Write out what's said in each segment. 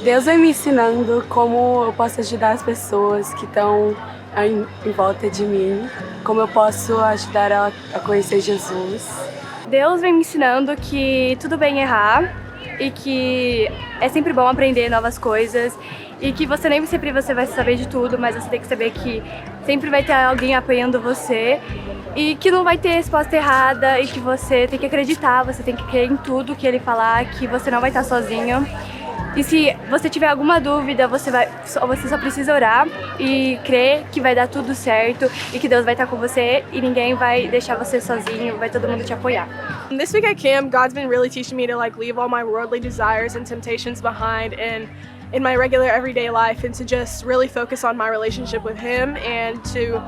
Deus vem me ensinando como eu posso ajudar as pessoas que estão em volta de mim, como eu posso ajudar ela a conhecer Jesus. Deus vem me ensinando que tudo bem errar e que é sempre bom aprender novas coisas e que você nem sempre você vai saber de tudo, mas você tem que saber que sempre vai ter alguém apoiando você e que não vai ter resposta errada e que você tem que acreditar, você tem que crer em tudo que ele falar, que você não vai estar sozinho. E se você tiver alguma dúvida, você só precisa orar e crer que vai dar tudo certo e que Deus vai estar com você e ninguém vai deixar você sozinho, vai todo mundo te apoiar. This week at camp, God's been really teaching me to leave all my worldly desires and temptations behind and in my regular everyday life, and to just really focus on my relationship with Him and to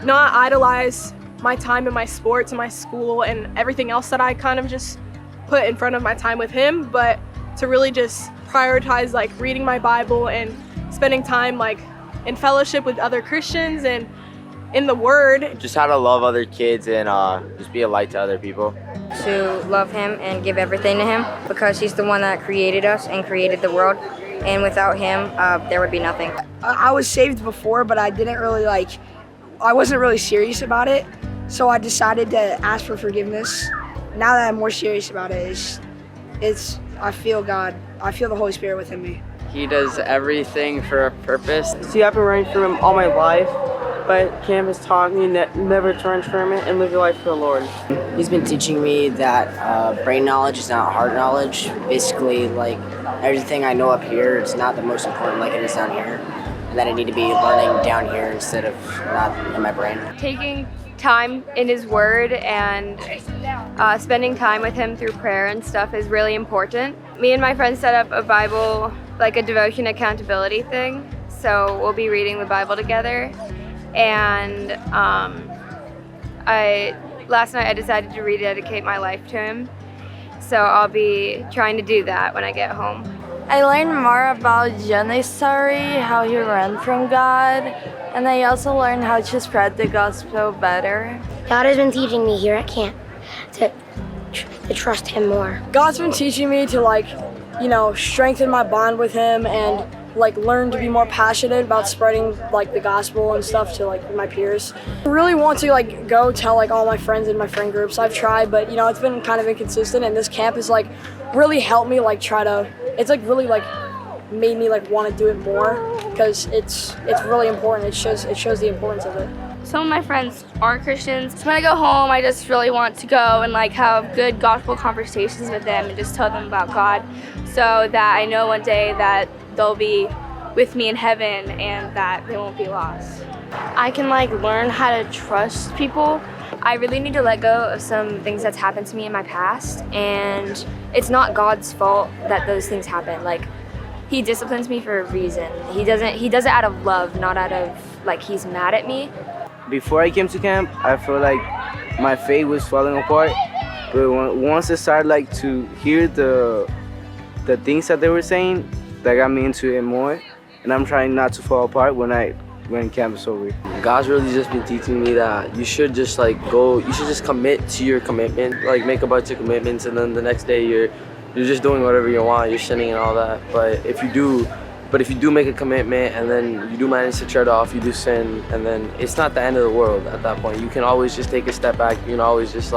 not idolize my time in my sports and my school and everything else that I kind of just put in front of my time with Him, but to really just prioritize reading my Bible and spending time in fellowship with other Christians and in the Word. Just how to love other kids and just be a light to other people. To love Him and give everything to Him, because He's the one that created us and created the world, and without Him there would be nothing. I was saved before, but I didn't really I wasn't really serious about it, so I decided to ask for forgiveness. Now that I'm more serious about it, I feel God. I feel the Holy Spirit within me. He does everything for a purpose. See, I've been running from Him all my life, but camp has taught me that never turn from it and live your life for the Lord. He's been teaching me that brain knowledge is not heart knowledge. Basically, everything I know up here, it's not the most important like it is down here, and that I need to be learning down here instead of not in my brain. Taking time in His Word and spending time with Him through prayer and stuff is really important. Me and my friends set up a Bible, a devotion accountability thing, so we'll be reading the Bible together. And last night I decided to rededicate my life to Him, so I'll be trying to do that when I get home. I learned more about Jonah's story, how he ran from God, and I also learned how to spread the gospel better. God has been teaching me here at camp to trust Him more. God's been teaching me to strengthen my bond with Him and learn to be more passionate about spreading the gospel and stuff to my peers. I really want to go tell all my friends in my friend groups. I've tried, but it's been kind of inconsistent, and this camp has really helped me try to, it's really made me want to do it more, because it's really important. It shows the importance of it. Some of my friends aren't Christians. So when I go home, I just really want to go and have good gospel conversations with them and just tell them about God, so that I know one day that they'll be with me in heaven and that they won't be lost. I can learn how to trust people. I really need to let go of some things that's happened to me in my past, and it's not God's fault that those things happen. He disciplines me for a reason. He does it out of love, not out of He's mad at me. Before I came to camp, I felt like my faith was falling apart. But once I started to hear the things that they were saying, that got me into it more. And I'm trying not to fall apart when camp is over. God's really just been teaching me that you should just you should just commit to your commitment, make a bunch of commitments, and then the next day you're just doing whatever you want, you're sinning and all that. But if you do make a commitment and then you do manage to tread off, you do sin, and then it's not the end of the world at that point. You can always just take a step back. You can always just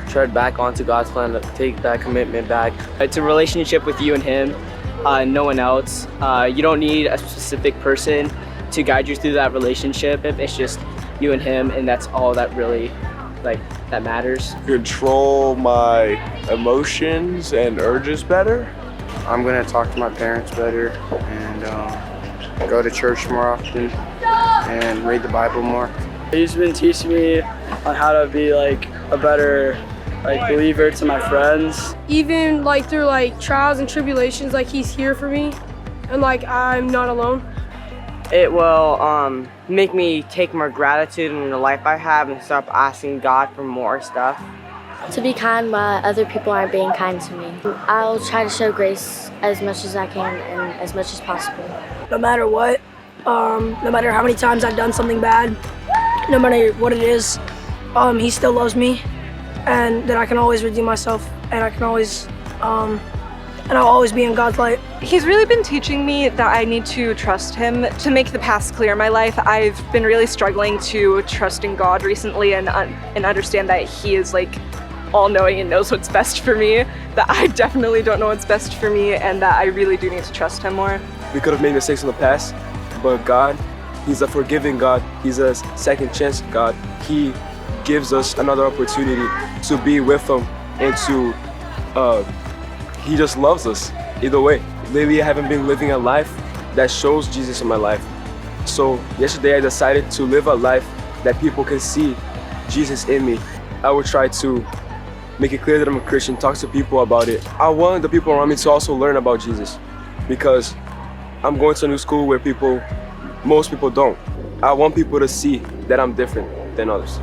tread back onto God's plan, to take that commitment back. It's a relationship with you and Him, no one else. You don't need a specific person to guide you through that relationship. It's just you and Him, and that's all that really that matters. Control my emotions and urges better. I'm gonna talk to my parents better and go to church more often and read the Bible more. He's been teaching me on how to be a better believer to my friends. Even through trials and tribulations, He's here for me, and I'm not alone. It will make me take more gratitude in the life I have and stop asking God for more stuff. To be kind while other people aren't being kind to me. I'll try to show grace as much as I can and as much as possible. No matter what, no matter how many times I've done something bad, no matter what it is, He still loves me, and that I can always redeem myself, and I can always and I'll always be in God's light. He's really been teaching me that I need to trust him to make the past clear in my life. I've been really struggling to trust in God recently and understand that he is like all-knowing and knows what's best for me, that I definitely don't know what's best for me, and that I really do need to trust him more. We could have made mistakes in the past, but God, he's a forgiving God. He's a second chance God. He gives us another opportunity to be with him and to he just loves us either way. Lately I haven't been living a life that shows Jesus in my life. So yesterday I decided to live a life that people can see Jesus in me. I will try to make it clear that I'm a Christian, talk to people about it. I want the people around me to also learn about Jesus, because I'm going to a new school where most people don't. I want people to see that I'm different than others.